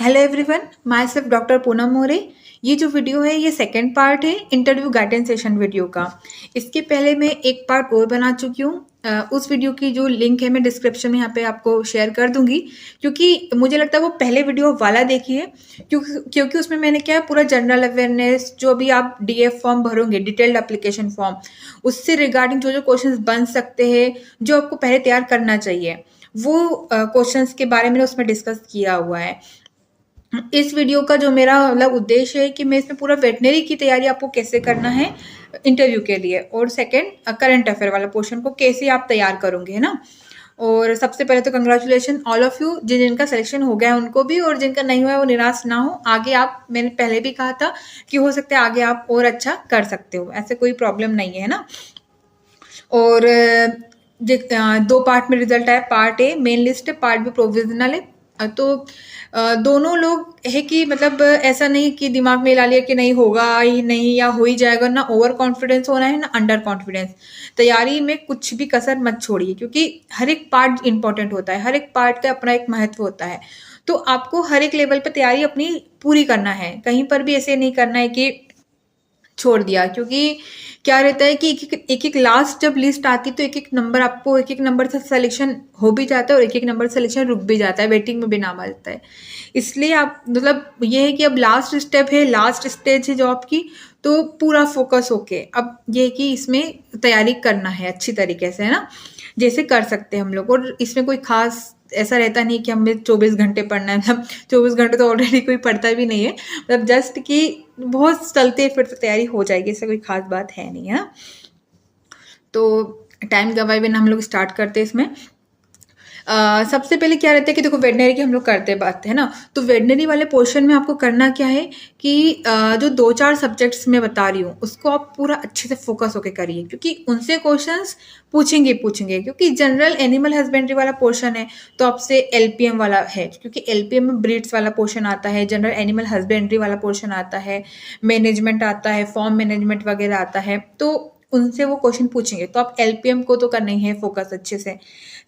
Hello everyone, myself doctor Poonam More. ये जो video है ये सेकंड पार्ट है इंटरव्यू गाइडेंस सेशन वीडियो का। इसके पहले मैं एक पार्ट और बना चुकी हूँ। उस वीडियो की जो लिंक है मैं डिस्क्रिप्शन में यहाँ पे आपको शेयर कर दूंगी, क्योंकि मुझे लगता है वो पहले वीडियो वाला देखिए, क्योंकि उसमें मैंने क्या है पूरा जनरल अवेयरनेस, जो भी आप डीएफ फॉर्म भरोगे, डिटेल्ड एप्लीकेशन फॉर्म, उससे रिगार्डिंग जो जो क्वेश्चन बन सकते हैं, जो आपको पहले तैयार करना चाहिए, वो क्वेश्चंस के बारे में उसमें डिस्कस किया हुआ है। इस वीडियो का जो मेरा मतलब उद्देश्य है कि मैं इसमें पूरा वेटनरी की तैयारी आपको कैसे करना है इंटरव्यू के लिए, और सेकंड करंट अफेयर वाला पोर्शन को कैसे आप तैयार करोगे, है ना। और सबसे पहले तो कंग्रेचुलेशन ऑल ऑफ यू, जिनका सिलेक्शन हो गया है उनको भी, और जिनका नहीं हुआ है वो निराश ना हो। आगे आप, मैंने पहले भी कहा था कि हो सकता है आगे आप और अच्छा कर सकते हो, ऐसे कोई प्रॉब्लम नहीं है ना। और दो पार्ट में रिजल्ट आया, पार्ट ए मेन लिस्ट है, पार्ट बी प्रोविजनल है। तो दोनों लोग है कि मतलब ऐसा नहीं कि दिमाग में ला लिया कि नहीं होगा ही नहीं या हो ही जाएगा, ना ओवर कॉन्फिडेंस होना है ना अंडर कॉन्फिडेंस। तैयारी में कुछ भी कसर मत छोड़िए, क्योंकि हर एक पार्ट इंपॉर्टेंट होता है, हर एक पार्ट का अपना एक महत्व होता है। तो आपको हर एक लेवल पर तैयारी अपनी पूरी करना है, कहीं पर भी ऐसे नहीं करना है कि छोड़ दिया। क्योंकि क्या रहता है कि एक एक लास्ट जब लिस्ट आती है तो एक एक नंबर आपको, एक एक नंबर से सिलेक्शन हो भी जाता है और एक एक नंबर सिलेक्शन रुक भी जाता है, वेटिंग में भी नाम आ जाता है। इसलिए आप मतलब ये है कि अब लास्ट स्टेप है, लास्ट स्टेज है जॉब की, तो पूरा फोकस होके अब ये है कि इसमें तैयारी करना है अच्छी तरीके से, है ना, जैसे कर सकते हैं हम लोग। और इसमें कोई खास ऐसा रहता नहीं कि हमें 24 घंटे पढ़ना है, मतलब 24 घंटे तो ऑलरेडी कोई पढ़ता भी नहीं है, मतलब जस्ट कि बहुत चलते फिर तैयारी हो जाएगी, ऐसा कोई खास बात है नहीं, है ना। तो टाइम गवाए बिना हम लोग स्टार्ट करते हैं इसमें। सबसे पहले क्या रहता है कि देखो वेटनरी की हम लोग करते बात है ना, तो वेटनरी वाले पोर्शन में आपको करना क्या है कि जो 2-4 सब्जेक्ट्स मैं बता रही हूँ उसको आप पूरा अच्छे से फोकस होके करिए, क्योंकि उनसे क्वेश्चंस पूछेंगे, क्योंकि जनरल एनिमल हस्बेंड्री वाला पोर्शन है तो आपसे एलपीएम वाला है, क्योंकि एलपीएम में ब्रीड्स वाला पोर्शन आता है, जनरल एनिमल हस्बेंड्री वाला पोर्शन आता है, मैनेजमेंट आता है, फॉर्म मैनेजमेंट वगैरह आता है, तो उनसे वो क्वेश्चन पूछेंगे, तो आप एलपीएम को तो करना ही है फोकस अच्छे से।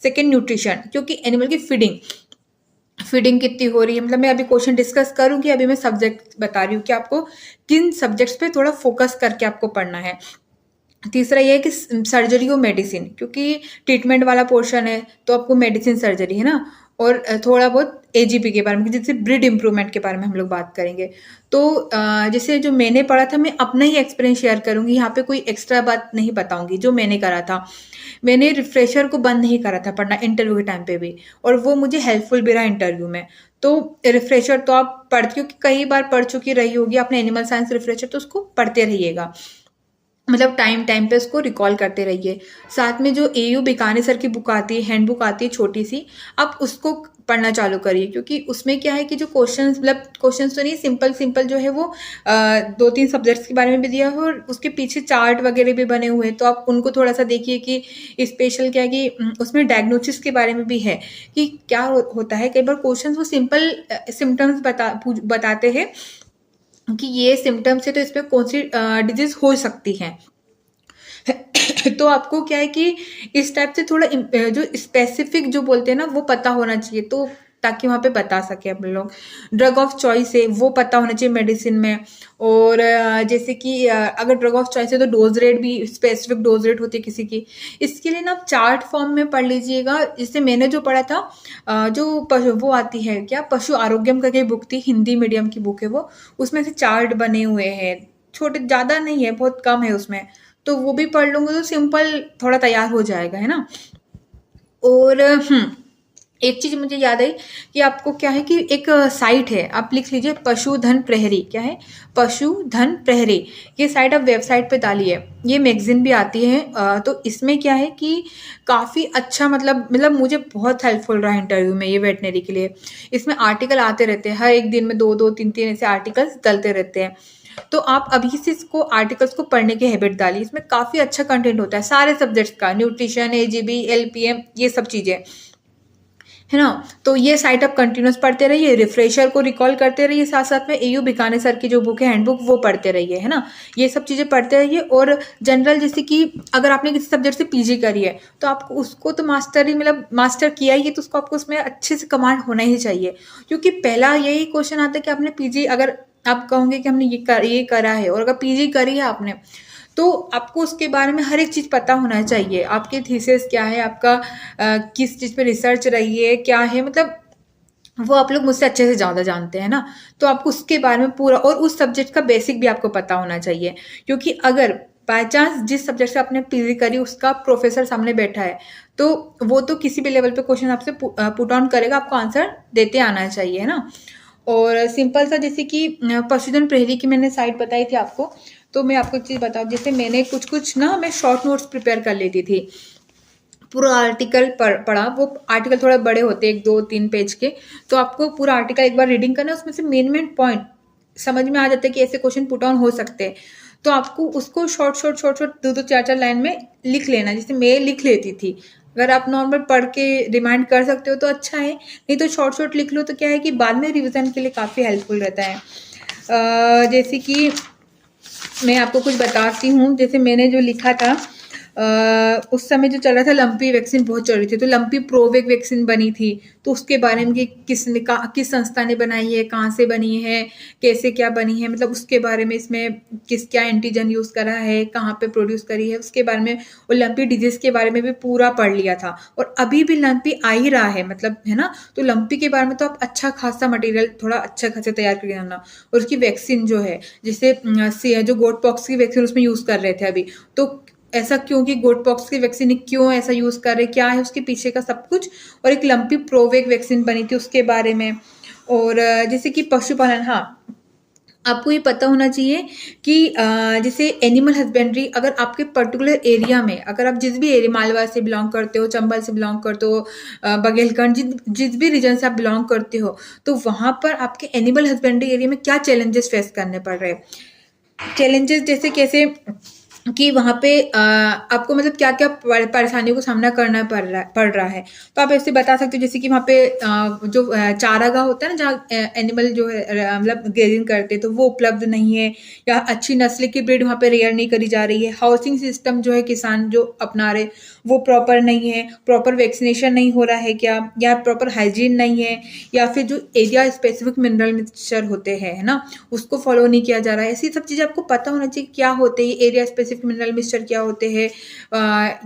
सेकेंड न्यूट्रिशन, क्योंकि एनिमल की फीडिंग कितनी हो रही है, मतलब मैं अभी क्वेश्चन डिस्कस करूंगी, अभी मैं सब्जेक्ट बता रही हूँ कि आपको किन सब्जेक्ट्स पे थोड़ा फोकस करके आपको पढ़ना है। तीसरा ये है कि सर्जरी हो मेडिसिन, क्योंकि ट्रीटमेंट वाला पोर्शन है तो आपको मेडिसिन सर्जरी है ना, और थोड़ा बहुत एजीपी के बारे में, जैसे ब्रीड इम्प्रूवमेंट के बारे में हम लोग बात करेंगे। तो जैसे जो मैंने पढ़ा था मैं अपना ही एक्सपीरियंस शेयर करूंगी, यहाँ पे कोई एक्स्ट्रा बात नहीं बताऊंगी। जो मैंने करा था, मैंने रिफ्रेशर को बंद नहीं करा था पढ़ना इंटरव्यू के टाइम पे भी, और वो मुझे हेल्पफुल भी रहा इंटरव्यू में। तो रिफ्रेशर तो आप पढ़, क्योंकि कई बार पढ़ चुकी रही होगी आपने एनिमल साइंस रिफ्रेशर, तो उसको पढ़ते रहिएगा, मतलब टाइम पे उसको रिकॉल करते रहिए। साथ में जो एयू बीकानेर सर की बुक आती है, हैंड बुक आती है छोटी सी, आप उसको पढ़ना चालू करिए, क्योंकि उसमें क्या है कि जो क्वेश्चंस, मतलब क्वेश्चंस तो नहीं, सिंपल जो है वो 2-3 सब्जेक्ट्स के बारे में भी दिया है, और उसके पीछे चार्ट वगैरह भी बने हुए हैं, तो आप उनको थोड़ा सा देखिए कि स्पेशल क्या है कि उसमें डायग्नोसिस के बारे में भी है कि क्या होता है। कई बार क्वेश्चन वो सिंपल सिम्टम्स बताते हैं कि ये सिम्टम्स है तो इसमें कौन सी डिजीज हो सकती है। तो आपको क्या है कि इस टाइप से थोड़ा जो स्पेसिफिक जो बोलते हैं ना वो पता होना चाहिए, तो ताकि वहाँ पे बता सके हम लोग। ड्रग ऑफ चॉइस है वो पता होना चाहिए मेडिसिन में, और जैसे कि अगर ड्रग ऑफ चॉइस है तो डोज रेट भी, स्पेसिफिक डोज रेट होती है किसी की, इसके लिए ना आप चार्ट फॉर्म में पढ़ लीजिएगा। इससे मैंने जो पढ़ा था, जो वो आती है क्या, पशु आरोग्यम करके बुक थी, हिंदी मीडियम की बुक है वो, उसमें से चार्ट बने हुए हैं, छोटे, ज़्यादा नहीं है, बहुत कम है उसमें, तो वो भी पढ़ लूँगी तो सिंपल थोड़ा तैयार हो जाएगा, है ना। और एक चीज़ मुझे याद आई कि आपको क्या है कि एक साइट है, आप लिख लीजिए पशुधन प्रहरी, क्या है, पशुधन प्रहरी, ये साइट आप वेबसाइट पे डालिए, ये मैगजीन भी आती है। तो इसमें क्या है कि काफ़ी अच्छा, मतलब मुझे बहुत हेल्पफुल रहा इंटरव्यू में ये वेटनरी के लिए। इसमें आर्टिकल आते रहते हैं, हर एक दिन में 2-2, 3-3 ऐसे आर्टिकल्स डलते रहते हैं, तो आप अभी से इसको आर्टिकल्स को पढ़ने की हैबिट डालिए। इसमें काफ़ी अच्छा कंटेंट होता है सारे सब्जेक्ट्स का, न्यूट्रिशन, एजीबी, एलपीएम, ये सब चीज़ें। है ना। तो ये साइट आप कंटिन्यूस पढ़ते रहिए, रिफ्रेशर को रिकॉल करते रहिए, साथ साथ में एयू बीकानेर सर की जो बुक है हैंडबुक वो पढ़ते रहिए, है ना। ये सब चीज़ें पढ़ते रहिए। और जनरल जैसे कि अगर आपने किसी सब्जेक्ट से पीजी करी है तो आपको उसको तो मास्टर ही मतलब मास्टर किया ही है, तो उसको आपको उसमें अच्छे से कमांड होना ही चाहिए। क्योंकि पहला यही क्वेश्चन आता है कि आपने पीजी, अगर आप कहोगे कि हमने ये करा है और अगर पीजी करी है आपने, तो आपको उसके बारे में हर एक चीज़ पता होना चाहिए। आपकी थीसिस क्या है, आपका किस चीज़ पे रिसर्च रही है, क्या है, मतलब वो आप लोग मुझसे अच्छे से ज़्यादा जानते हैं ना। तो आपको उसके बारे में पूरा, और उस सब्जेक्ट का बेसिक भी आपको पता होना चाहिए। क्योंकि अगर बाय चांस जिस सब्जेक्ट से आपने पीजी करी उसका प्रोफेसर सामने बैठा है, तो वो तो किसी भी लेवल पे क्वेश्चन आपसे पुट ऑन करेगा, आपको आंसर देते आना चाहिए, है ना। और सिंपल सा जैसे कि पशुधन प्रहरी की मैंने साइट बताई थी आपको, तो मैं आपको एक चीज़ बताऊँ, जैसे मैंने कुछ ना मैं शॉर्ट नोट्स प्रिपेयर कर लेती थी। पूरा आर्टिकल पढ़ा, वो आर्टिकल थोड़ा बड़े होते हैं, 1 2 3 पेज के, तो आपको पूरा आर्टिकल एक बार रीडिंग करना है, उसमें से मेन पॉइंट समझ में आ जाता है कि ऐसे क्वेश्चन पुट ऑन हो सकते हैं। तो आपको उसको शॉर्ट 2 2 4 4 लाइन में लिख लेना, जैसे मैं लिख लेती थी। अगर आप नॉर्मल पढ़ के रिमाइंड कर सकते हो तो अच्छा है, नहीं तो शॉर्ट लिख लो, तो क्या है कि बाद में रिविजन के लिए काफ़ी हेल्पफुल रहता है। जैसे कि मैं आपको कुछ बताती हूँ, जैसे मैंने जो लिखा था, उस समय जो चल रहा था लंपी वैक्सीन बहुत चल रही थी, तो लंपी प्रोवेक वैक्सीन बनी थी, तो उसके बारे में कि किस संस्था ने बनाई है, कहाँ से बनी है, कैसे क्या बनी है, मतलब उसके बारे में, इसमें क्या एंटीजन यूज़ करा है, कहाँ पे प्रोड्यूस करी है, उसके बारे में, और लंपी डिजीज़ के बारे में भी पूरा पढ़ लिया था। और अभी भी लंपी आ ही रहा है, मतलब, है ना। तो लंपी के बारे में तो आप अच्छा खासा मटेरियल थोड़ा अच्छा खासा तैयार करके आना। और उसकी वैक्सीन जो है, जैसे जो गोट पॉक्स की वैक्सीन उसमें यूज़ कर रहे थे अभी, तो ऐसा क्यों, कि गोट पॉक्स की वैक्सीन क्यों ऐसा यूज़ कर रहे, क्या है उसके पीछे का सब कुछ। और एक लंपी प्रोवेक वैक्सीन बनी थी उसके बारे में। और जैसे कि पशुपालन, हाँ, आपको ये पता होना चाहिए कि जैसे एनिमल हस्बेंड्री, अगर आपके पर्टिकुलर एरिया में, अगर आप जिस भी एरिया, मालवा से बिलोंग करते हो, चंबल से बिलोंग करते हो, बघेलखंड, जिस भी रीजन से आप बिलोंग करते हो, तो वहाँ पर आपके एनिमल हस्बेंड्री एरिया में क्या चैलेंजेस फेस करने पड़ रहे हैं। चैलेंजेस जैसे कैसे कि वहाँ पे आपको मतलब क्या क्या परेशानियों को सामना करना पड़ रहा है। तो आप ऐसे बता सकते हो, जैसे कि वहाँ पे जो चारागाह होता है ना, जहाँ एनिमल जो है मतलब ग्रेजिंग करते हैं, तो वो उपलब्ध नहीं है, या अच्छी नस्ल की ब्रीड वहाँ पे रेयर नहीं करी जा रही है। हाउसिंग सिस्टम जो है किसान जो अपना रहे वो प्रॉपर नहीं है, प्रॉपर वैक्सीनेशन नहीं हो रहा है क्या, या प्रॉपर हाइजीन नहीं है, या फिर जो एरिया स्पेसिफिक मिनरल मिक्सचर होते हैं, है ना, उसको फॉलो नहीं किया जा रहा है। ऐसी सब चीज़ें आपको पता होना चाहिए क्या होते हैं, एरिया स्पेसिफिक मिनरल मिक्सचर क्या होते हैं,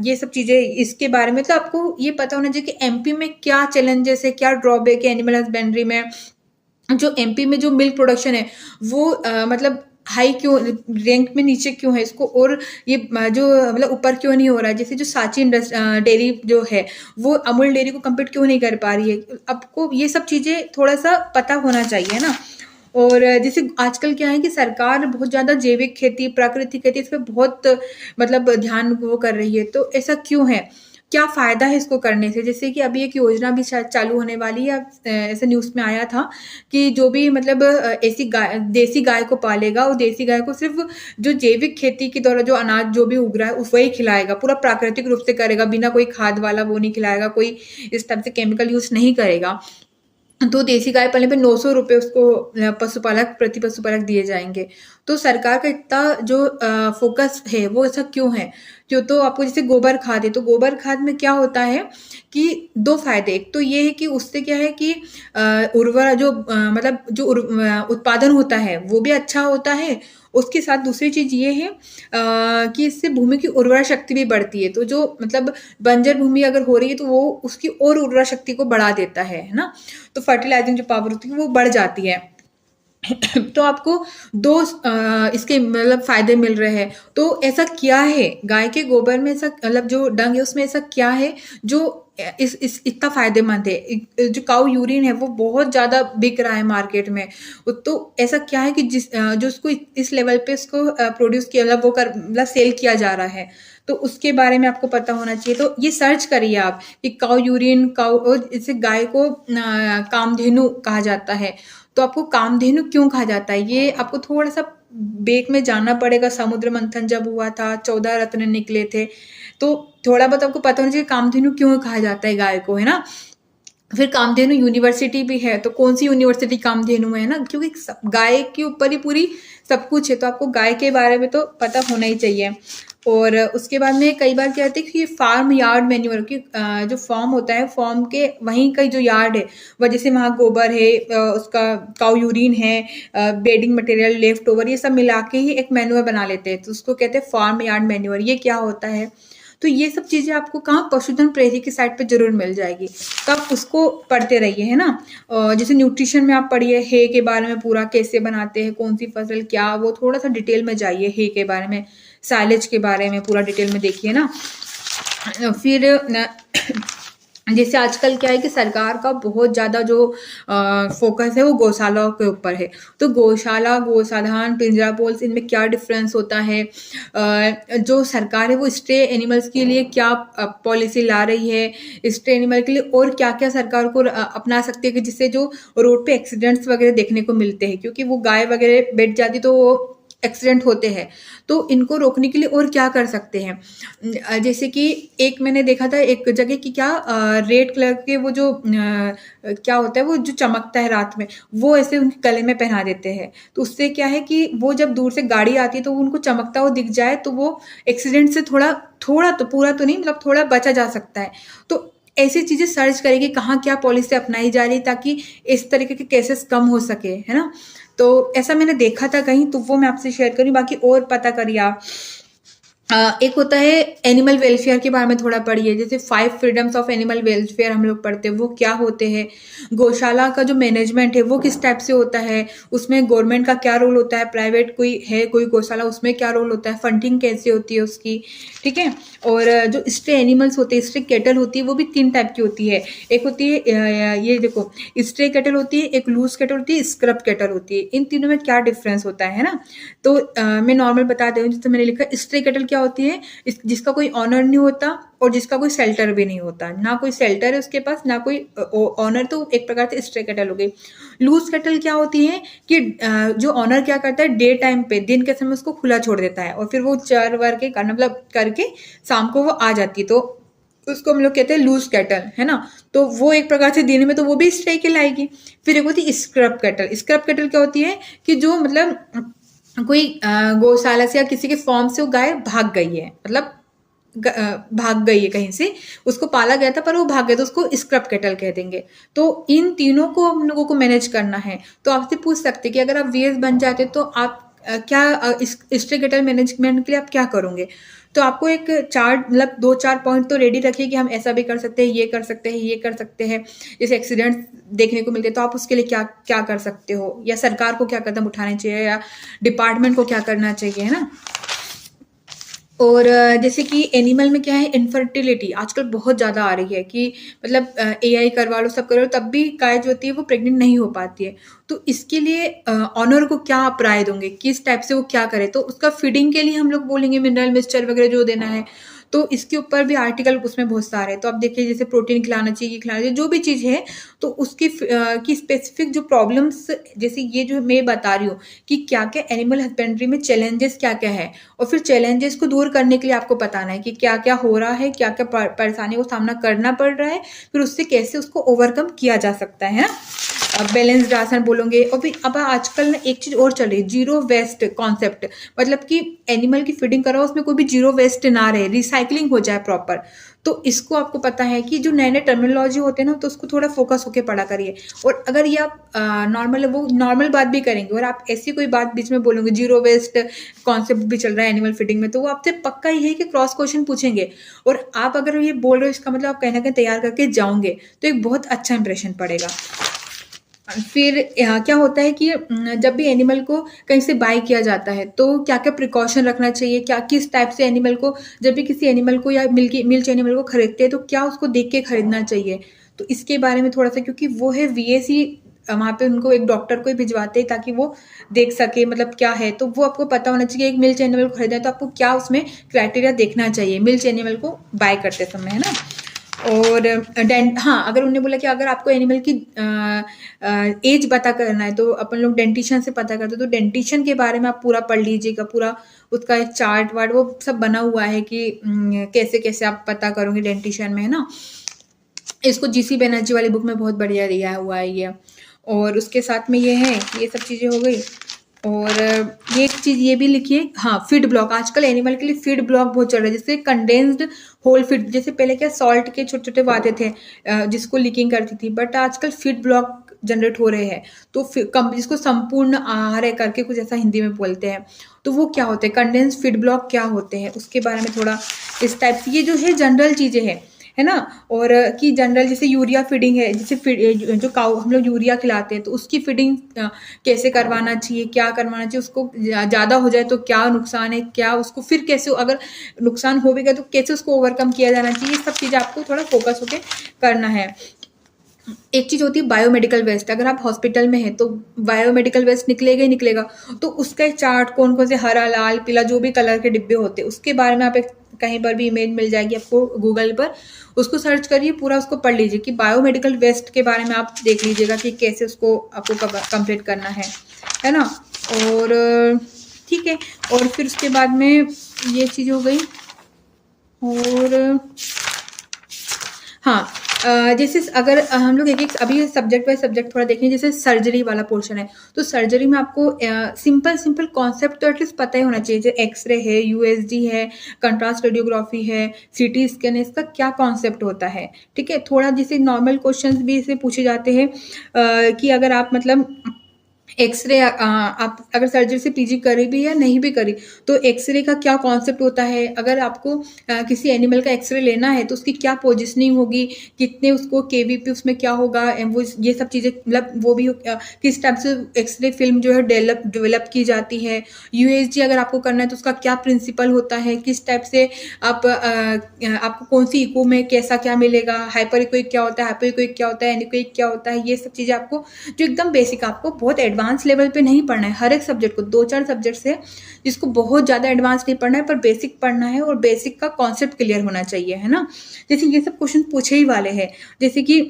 ये सब चीज़ें इसके बारे में तो आपको ये पता होना चाहिए कि एमपी में क्या चैलेंजेस है, क्या ड्रॉबैक है एनिमल हस्बेंड्री में। जो एमपी में जो मिल्क प्रोडक्शन है वो मतलब हाई क्यों, रैंक में नीचे क्यों है इसको, और ये जो मतलब ऊपर क्यों नहीं हो रहा है। जैसे जो सांची डेयरी जो है वो अमूल डेयरी को कम्पीट क्यों नहीं कर पा रही है, आपको ये सब चीज़ें थोड़ा सा पता होना चाहिए ना। और जैसे आजकल क्या है कि सरकार बहुत ज़्यादा जैविक खेती, प्राकृतिक खेती, इस पे बहुत मतलब ध्यान वो कर रही है, तो ऐसा क्यों है, क्या फ़ायदा है इसको करने से। जैसे कि अभी एक योजना भी शायद चालू होने वाली है, ऐसे न्यूज़ में आया था कि जो भी मतलब ऐसी गाय, देसी गाय को पालेगा, और देसी गाय को सिर्फ जो जैविक खेती के द्वारा जो अनाज जो भी उग रहा है वही खिलाएगा, पूरा प्राकृतिक रूप से करेगा, बिना कोई खाद वाला वो नहीं खिलाएगा, कोई इस टाइप से केमिकल यूज़ नहीं करेगा। तो देसी गाय पालने पे 900 रुपये उसको प्रति पशुपालक दिए जाएँगे। तो सरकार का इतना जो फ़ोकस है वो ऐसा क्यों है? क्यों, तो आपको जैसे गोबर खाद है, तो गोबर खाद में क्या होता है कि 2 फ़ायदे, एक तो ये है कि उससे क्या है कि उर्वरा जो मतलब जो उत्पादन होता है वो भी अच्छा होता है। उसके साथ दूसरी चीज़ ये है कि इससे भूमि की उर्वरा शक्ति भी बढ़ती है। तो जो मतलब बंजर भूमि अगर हो रही है तो वो उसकी और उर्वरा शक्ति को बढ़ा देता है ना? तो फर्टिलाइजिंग जो पावर होती है वो बढ़ जाती है। तो आपको 2 इसके मतलब फ़ायदे मिल रहे हैं। तो ऐसा क्या है गाय के गोबर में, ऐसा मतलब जो डंग है उसमें ऐसा क्या है जो इस इतना फ़ायदेमंद है? जो काऊ यूरिन है वो बहुत ज़्यादा बिक रहा है मार्केट में। तो ऐसा क्या है कि जो उसको इस लेवल पे उसको प्रोड्यूस किया, मतलब मतलब सेल किया जा रहा है। तो उसके बारे में आपको पता होना चाहिए। तो ये सर्च करिए आप कि काऊ यूरिन, और इसे गाय को कामधेनु कहा जाता है। तो आपको कामधेनु क्यों कहा जाता है, ये आपको थोड़ा-सा बेक में जानना पड़ेगा। समुद्र मंथन जब हुआ था, 14 रत्न निकले थे, तो थोड़ा बहुत आपको पता होना चाहिए कामधेनु क्यों कहा जाता है गाय को, है ना? फिर कामधेनु यूनिवर्सिटी भी है, तो कौन सी यूनिवर्सिटी कामधेनु में है ना, क्योंकि गाय के ऊपर ही पूरी सब कुछ है, तो आपको गाय के बारे में तो पता होना ही चाहिए। और उसके बाद में कई बार क्या होता है कि फार्म यार्ड मैन्योर की जो फॉर्म होता है, फॉर्म के वहीं का जो यार्ड है वह, जैसे वहाँ गोबर है, उसका काउ यूरिन है, बेडिंग मटेरियल लेफ्ट ओवर, ये सब मिला के ही एक मैन्योर बना लेते हैं, तो उसको कहते हैं फार्म यार्ड मैन्योर। ये क्या होता है, तो ये सब चीज़ें आपको कहाँ पशुधन प्रेरी की साइट पे जरूर मिल जाएगी, तो आप उसको पढ़ते रहिए, है ना। जैसे न्यूट्रिशन में आप पढ़िए हे के बारे में, पूरा कैसे बनाते हैं, कौन सी फसल क्या, वो थोड़ा सा डिटेल में जाइए हे के बारे में, साइलेज के बारे में पूरा डिटेल में देखिए ना। फिर जैसे आजकल क्या है कि सरकार का बहुत ज़्यादा जो फोकस है वो गौशालाओं के ऊपर है, तो गौशाला, गौसाधान, पिंजरा पोल्स, इनमें क्या डिफरेंस होता है, जो सरकार है वो स्टे एनिमल्स के लिए क्या पॉलिसी ला रही है, स्टे एनिमल के लिए और क्या क्या सरकार को अपना सकती है, कि जिससे जो रोड पे एक्सीडेंट्स वगैरह देखने को मिलते हैं, क्योंकि वो गाय वगैरह बैठ जाती तो वो एक्सीडेंट होते हैं, तो इनको रोकने के लिए और क्या कर सकते हैं। जैसे कि एक मैंने देखा था एक जगह कि क्या रेड कलर के वो जो क्या होता है, वो जो चमकता है रात में, वो ऐसे उनके गले में पहना देते हैं, तो उससे क्या है कि वो जब दूर से गाड़ी आती है तो उनको चमकता हुआ दिख जाए, तो वो एक्सीडेंट से थोड़ा थोड़ा, तो पूरा तो नहीं, मतलब थोड़ा बचा जा सकता है। तो ऐसी चीजें सर्च करेगी कहाँ क्या पॉलिसी अपनाई जा रही, ताकि इस तरीके के केसेस कम हो सके, है ना। तो ऐसा मैंने देखा था कहीं, तो वो मैं आपसे शेयर करूँ, बाकी और पता करिए आप। एक होता है एनिमल वेलफेयर के बारे में थोड़ा पढ़िए, जैसे 5 फ्रीडम्स ऑफ एनिमल वेलफेयर हम लोग पढ़ते हैं, वो क्या होते हैं, गौशाला का जो मैनेजमेंट है वो किस टाइप से होता है, उसमें गवर्नमेंट का क्या रोल होता है, प्राइवेट कोई है कोई गौशाला, उसमें क्या रोल होता है, फंडिंग कैसे होती है उसकी, ठीक है। और जो स्टे एनिमल्स होते हैं, स्टे कैटल होती है, वो भी 3 टाइप की होती है। एक होती है ये देखो, स्टे कैटल होती है, एक लूज कैटल होती है, स्क्रब कैटल होती है। इन तीनों में क्या डिफरेंस होता है ना, तो मैं नॉर्मल बता दे रही हूँ। जैसे मैंने लिखा स्टे कैटल क्या होती है, जिसका कोई ऑनर नहीं होता और जिसका कोई शेल्टर भी नहीं होता, ना कोई शेल्टर है उसके पास, ना कोई ऑनर, तो एक प्रकार से स्ट्रे कैटल हो गई। लूज कैटल क्या होती है कि जो ऑनर क्या करता है, डे टाइम पे, दिन के समय उसको खुला छोड़ देता है, और फिर वो चर वर के मतलब करके शाम को वो आ जाती है, तो उसको हम लोग कहते हैं लूज कैटल, है ना। तो वो एक प्रकार से दिन में तो वो भी स्ट्रे कहलाएगी। फिर एक होती है स्क्रब कैटल। स्क्रब कैटल क्या होती है कि जो मतलब कोई गौशाला से या किसी के फार्म से वो गाय भाग गई है, मतलब भाग गई है कहीं से, उसको पाला गया था पर वो भाग गया, तो उसको स्क्रब कैटल कह देंगे। तो इन तीनों को हम लोगों को मैनेज करना है। तो आपसे पूछ सकते हैं कि अगर आप वीएस बन जाते तो आप क्या स्ट्रे कैटल मैनेजमेंट के लिए आप क्या करोगे। तो आपको एक चार्ट, मतलब 2-4 पॉइंट तो रेडी रखिए कि हम ऐसा भी कर सकते हैं, ये कर सकते हैं, ये कर सकते हैं। जैसे एक्सीडेंट देखने को मिलते हैं तो आप उसके लिए क्या क्या कर सकते हो, या सरकार को क्या कदम उठाने चाहिए, या डिपार्टमेंट को क्या करना चाहिए, है ना। और जैसे कि एनिमल में क्या है, इनफर्टिलिटी आजकल बहुत ज़्यादा आ रही है, कि मतलब एआई करवा लो, सब करो, तब भी गाय जो होती है वो प्रेग्नेंट नहीं हो पाती है। तो इसके लिए ऑनर को क्या आप राय दोगे, किस टाइप से वो क्या करे। तो उसका फीडिंग के लिए हम लोग बोलेंगे मिनरल मिक्सचर वगैरह जो देना है, तो इसके ऊपर भी आर्टिकल उसमें बहुत सारे हैं। तो आप देखिए जैसे प्रोटीन खिलाना चाहिए, खिलाना चाहिए, जो भी चीज़ है, तो उसकी की स्पेसिफिक जो प्रॉब्लम्स, जैसे ये जो मैं बता रही हूँ कि क्या क्या एनिमल हस्बेंड्री में चैलेंजेस क्या क्या है, और फिर चैलेंजेस को दूर करने के लिए आपको बताना है कि क्या क्या हो रहा है, क्या क्या परेशानियों का सामना करना पड़ रहा है, फिर उससे कैसे उसको ओवरकम किया जा सकता है ना। बैलेंस राशन बोलोगे। और फिर अब आजकल ना एक चीज और चल रही है, जीरो वेस्ट कॉन्सेप्ट, मतलब कि एनिमल की फीडिंग कराओ उसमें कोई भी जीरो वेस्ट ना रहे, रिसाइकलिंग हो जाए प्रॉपर। तो इसको आपको पता है कि जो नए नए टर्मिनोलॉजी होते हैं ना, तो उसको थोड़ा फोकस होकर पढ़ा करिए। और अगर ये आप नॉर्मल वो नॉर्मल बात भी करेंगे और आप ऐसी कोई बात बीच में बोलोगे, जीरो वेस्ट कॉन्सेप्ट भी चल रहा है एनिमल फीडिंग में, तो वो आपसे पक्का ही है कि क्रॉस क्वेश्चन पूछेंगे। और आप अगर ये बोल रहे हो, इसका मतलब आप कहीं ना कहीं तैयार करके जाओगे, तो एक बहुत अच्छा इंप्रेशन पड़ेगा। फिर क्या होता है कि जब भी एनिमल को कहीं से बाय किया जाता है, तो क्या क्या प्रिकॉशन रखना चाहिए, क्या किस टाइप से एनिमल को, जब भी किसी एनिमल को या मिल्च एनिमल को खरीदते हैं, तो क्या उसको देख के खरीदना चाहिए। तो इसके बारे में थोड़ा सा, क्योंकि वो है वीएसी, वहाँ पे उनको एक डॉक्टर को ही भिजवाते हैं ताकि वो देख सके मतलब क्या है। तो वो आपको पता होना चाहिए, एक मिल्च एनिमल को खरीदना है तो आपको क्या उसमें क्राइटेरिया देखना चाहिए मिल्च एनिमल को बाय करते समय, है ना। और हाँ, अगर उन्होंने बोला कि अगर आपको एनिमल की एज पता करना है, तो अपन लोग डेंटिशियन से पता करते हैं। तो डेंटिशियन के बारे में आप पूरा पढ़ लीजिएगा, पूरा उसका एक चार्ट वार्ट वो सब बना हुआ है कि कैसे कैसे आप पता करोगे डेंटिशियन में, है ना। इसको जीसी बनर्जी वाली बुक में बहुत बढ़िया दिया हुआ है ये। और उसके साथ में ये है, ये सब चीज़ें हो गई। और ये एक चीज़ ये भी लिखिए, हाँ, फीड ब्लॉक। आजकल एनिमल के लिए फीड ब्लॉक बहुत चल रहा है, जैसे कंडेंस्ड होल फीड। जैसे पहले क्या सॉल्ट के छोटे छोटे वो आते थे जिसको लीकिंग करती थी, बट आजकल फीड ब्लॉक जनरेट हो रहे हैं। तो जिसको संपूर्ण आहार है करके कुछ ऐसा हिंदी में बोलते हैं। तो वो क्या होते हैं, कंडेंस्ड फीड ब्लॉक क्या होते हैं, उसके बारे में थोड़ा इस टाइप से, ये जो है जनरल चीज़ें हैं, है ना। और कि जनरल जैसे यूरिया फीडिंग है, जैसे जो काऊ हम लोग यूरिया खिलाते हैं तो उसकी फीडिंग कैसे करवाना चाहिए, क्या करवाना चाहिए, उसको ज़्यादा हो जाए तो क्या नुकसान है, क्या उसको फिर कैसे, अगर नुकसान हो भी गया तो कैसे उसको ओवरकम किया जाना चाहिए, ये सब चीज़ें आपको थोड़ा फोकस होकर करना है। एक चीज़ होती है बायोमेडिकल वेस्ट। अगर आप हॉस्पिटल में हैं तो बायोमेडिकल वेस्ट निकलेगा ही निकलेगा, तो उसका एक चार्ट, कौन कौन से हरा, लाल, पीला, जो भी कलर के डिब्बे होते हैं उसके बारे में आप एक कहीं पर भी इमेज मिल जाएगी आपको गूगल पर, उसको सर्च करिए, पूरा उसको पढ़ लीजिए कि बायोमेडिकल वेस्ट के बारे में आप देख लीजिएगा कि कैसे उसको आपको कंप्लीट करना है ना। और ठीक है, और फिर उसके बाद में ये चीज़ हो गई। और हाँ, जैसे अगर हम लोग एक एक अभी सब्जेक्ट बाय सब्जेक्ट थोड़ा देखें, जैसे सर्जरी वाला पोर्शन है तो सर्जरी में आपको सिंपल कॉन्सेप्ट तो एटलीस्ट पता ही होना चाहिए। जैसे एक्सरे है, यूएसजी है, कंट्रास्ट रेडियोग्राफी है, सीटी स्कैन है, इसका क्या कॉन्सेप्ट होता है, ठीक है। थोड़ा जैसे नॉर्मल क्वेश्चंस भी इसे पूछे जाते हैं कि अगर आप मतलब एक्सरे, आप अगर सर्जरी से पीजी करी भी या नहीं भी करी तो एक्सरे का क्या कॉन्सेप्ट होता है, अगर आपको किसी एनिमल का एक्सरे लेना है तो उसकी क्या पोजिशनिंग होगी, कितने उसको केवीपी उसमें क्या होगा, वो ये सब चीज़ें, मतलब वो भी किस टाइप से एक्सरे फिल्म जो है डेवलप की जाती है। यूएसजी अगर आपको करना है तो उसका क्या प्रिंसिपल होता है, किस टाइप से आपको कौन सी इको में कैसा क्या मिलेगा, हाइपर इकोइक क्या होता है, हाइपर इकोइक क्या होता है, एनीकोइक क्या होता है, ये सब चीज़ें आपको जो एकदम बेसिक, आपको बहुत एडवांस लेवल पे नहीं पढ़ना है। हर एक सब्जेक्ट को 2-4 सब्जेक्ट्स है जिसको बहुत ज़्यादा एडवांस नहीं पढ़ना है, पर बेसिक पढ़ना है और बेसिक का कॉन्सेप्ट क्लियर होना चाहिए, है ना। जैसे ये सब क्वेश्चन पूछे ही वाले हैं, जैसे कि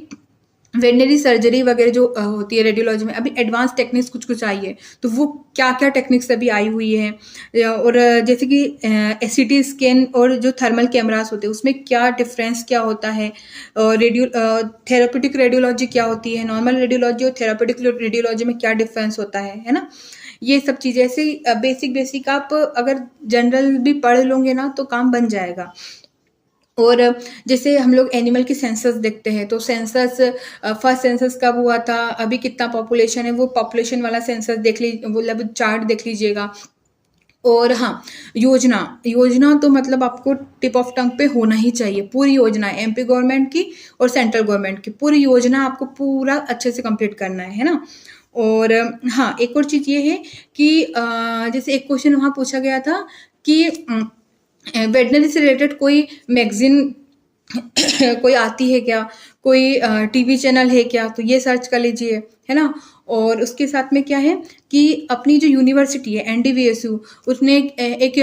वेटनरी सर्जरी वगैरह जो होती है रेडियोलॉजी में, अभी एडवांस टेक्निक्स कुछ कुछ आई है, तो वो क्या क्या टेक्निक्स अभी आई हुई है। और जैसे कि सीटी स्कैन और जो थर्मल कैमरास होते हैं उसमें क्या डिफरेंस क्या होता है, थेरापेटिक रेडियोलॉजी क्या होती है, नॉर्मल रेडियोलॉजी और थेरापेटिक रेडियोलॉजी में क्या डिफरेंस होता है ना। ये सब चीज़ें ऐसे बेसिक आप अगर जनरल भी पढ़ लोगे ना तो काम बन जाएगा। और जैसे हम लोग एनिमल की सेंसस देखते हैं तो सेंसस, फर्स्ट सेंसस कब हुआ था, अभी कितना पॉपुलेशन है, वो पॉपुलेशन वाला सेंसस देख लीजिए, मतलब चार्ट देख लीजिएगा। और हाँ, योजना तो मतलब आपको टिप ऑफ टंग पे होना ही चाहिए। पूरी योजना एमपी गवर्नमेंट की और सेंट्रल गवर्नमेंट की पूरी योजना आपको पूरा अच्छे से कंप्लीट करना है ना। और हाँ, एक और चीज़ ये है कि जैसे एक क्वेश्चन वहाँ पूछा गया था कि वेटनरी से रिलेटेड कोई मैगजीन कोई आती है क्या, कोई टीवी चैनल है क्या, तो ये सर्च कर लीजिए, है ना। और उसके साथ में क्या है कि अपनी जो यूनिवर्सिटी है एनडीवीएसयू, उसने एक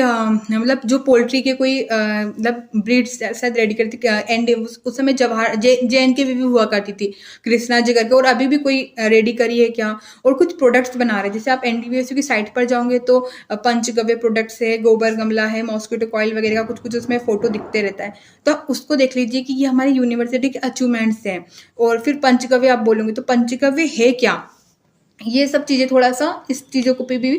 मतलब जो पोल्ट्री के कोई मतलब ब्रीड्स शायद रेडी करती एंड उस समय जवाहर JNK भी हुआ करती थी, कृष्णा जी करके, और अभी भी कोई रेडी करी है क्या, और कुछ प्रोडक्ट्स बना रहे हैं। जैसे आप एनडीवीएसयू की साइट पर जाओगे तो पंचगव्य प्रोडक्ट्स है, गोबर गमला है, मॉस्किटो कॉइल वगैरह का कुछ कुछ उसमें फोटो दिखते रहता है, तो आप उसको देख लीजिए कि ये हमारी यूनिवर्सिटी के अचीवमेंट्स हैं। और फिर पंचगव्य आप बोलोगे तो पंचगव्य है क्या, ये सब चीज़ें थोड़ा सा इस चीज़ों को पे भी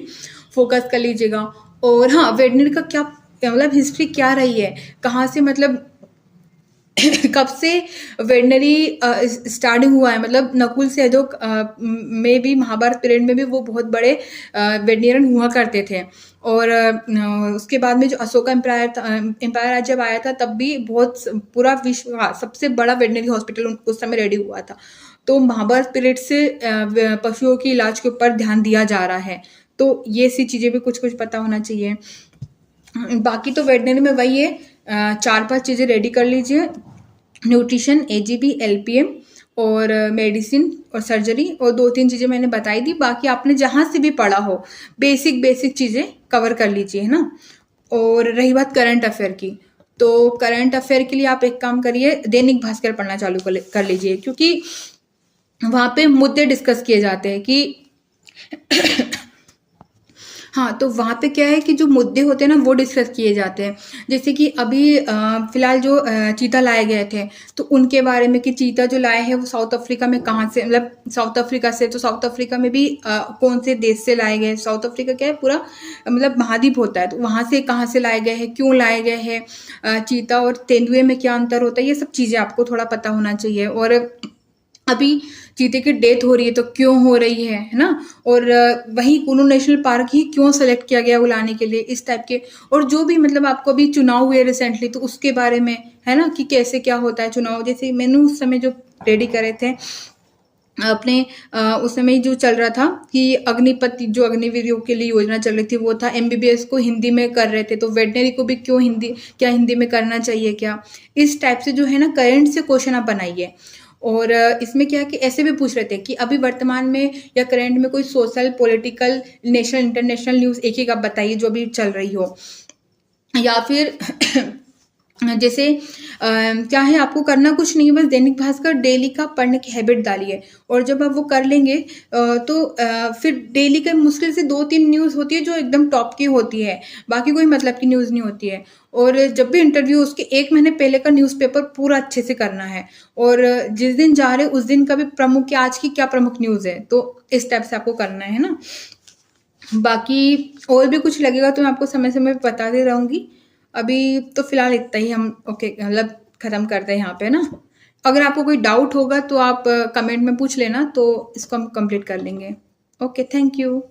फोकस कर लीजिएगा। और हाँ, वेटनरी का क्या मतलब हिस्ट्री क्या रही है, कहाँ से मतलब कब से वेटनरी स्टार्टिंग हुआ है, मतलब नकुल सहदेव में भी, महाभारत पीरियड में भी वो बहुत बड़े वेटनरियन हुआ करते थे। और उसके बाद में जो अशोका एम्पायर जब आया था तब भी बहुत पूरा विश्व का सबसे बड़ा वेटनरी हॉस्पिटल उस समय रेडी हुआ था। तो महाभारत पीरियड से पशुओं के इलाज के ऊपर ध्यान दिया जा रहा है, तो ये सी चीज़ें भी कुछ कुछ पता होना चाहिए। बाकी तो वेटनरी में वही है, 4-5 चीज़ें रेडी कर लीजिए, न्यूट्रिशन, AGB, LPM और मेडिसिन और सर्जरी, और 2-3 चीज़ें मैंने बताई दी। बाकी आपने जहाँ से भी पढ़ा हो बेसिक चीज़ें कवर कर लीजिए, है ना। और रही बात करंट अफेयर की, तो करंट अफेयर के लिए आप एक काम करिए, दैनिक भास्कर पढ़ना चालू कर लीजिए, क्योंकि वहाँ पे मुद्दे डिस्कस किए जाते हैं कि हाँ, तो वहाँ पे क्या है कि जो मुद्दे होते हैं ना वो डिस्कस किए जाते हैं। जैसे कि अभी फ़िलहाल जो चीता लाए गए थे, तो उनके बारे में कि चीता जो लाए हैं वो साउथ अफ्रीका में कहाँ से, मतलब साउथ अफ्रीका से, तो साउथ अफ्रीका में भी कौन से देश से लाए गए? साउथ अफ्रीका क्या है, पूरा मतलब महाद्वीप होता है, तो वहाँ से कहाँ से लाए गए हैं, क्यों लाए गए हैं? चीता और तेंदुए में क्या अंतर होता है? ये सब चीज़ें आपको थोड़ा पता होना चाहिए। और अभी चीते की डेथ हो रही है तो क्यों हो रही है ना? और वही कुल्लू नेशनल पार्क ही क्यों सेलेक्ट किया गया बुलाने के लिए, इस टाइप के। और जो भी मतलब आपको अभी चुनाव हुए रिसेंटली, तो उसके बारे में है ना कि कैसे क्या होता है चुनाव। जैसे मैंने उस समय जो रेडी करे थे अपने उस समय जो चल रहा था कि अग्निपथ, जो अग्निवीरों के लिए योजना चल रही थी, वो था एमबीबीएस को हिंदी में कर रहे थे, तो वेटनरी को भी क्यों हिंदी, क्या हिंदी में करना चाहिए क्या? इस टाइप से जो है ना करंट से क्वेश्चन आप बनाइए। और इसमें क्या है कि ऐसे भी पूछ रहे थे कि अभी वर्तमान में या करंट में कोई social, political, national, international news एक एक आप बताइए जो अभी चल रही हो। या फिर जैसे क्या है, आपको करना कुछ नहीं है, बस दैनिक भास्कर डेली का पढ़ने की हैबिट डालिए। और जब आप वो कर लेंगे तो फिर डेली का मुश्किल से 2-3 न्यूज़ होती है जो एकदम टॉप की होती है, बाकी कोई मतलब की न्यूज़ नहीं होती है। और जब भी इंटरव्यू, उसके 1 महीने पहले का न्यूज़पेपर पूरा अच्छे से करना है। और जिस दिन जा रहे हैं उस दिन का भी प्रमुख, कि आज की क्या प्रमुख न्यूज़ है, तो इस टाइप से आपको करना है ना। बाकी और भी कुछ लगेगा तो मैं आपको समय-समय पे बताती रहूँगी। अभी तो फ़िलहाल इतना ही हम ओके मतलब ख़त्म करते हैं यहाँ पे ना। अगर आपको कोई डाउट होगा तो आप कमेंट में पूछ लेना, तो इसको हम कंप्लीट कर लेंगे। Okay, thank you.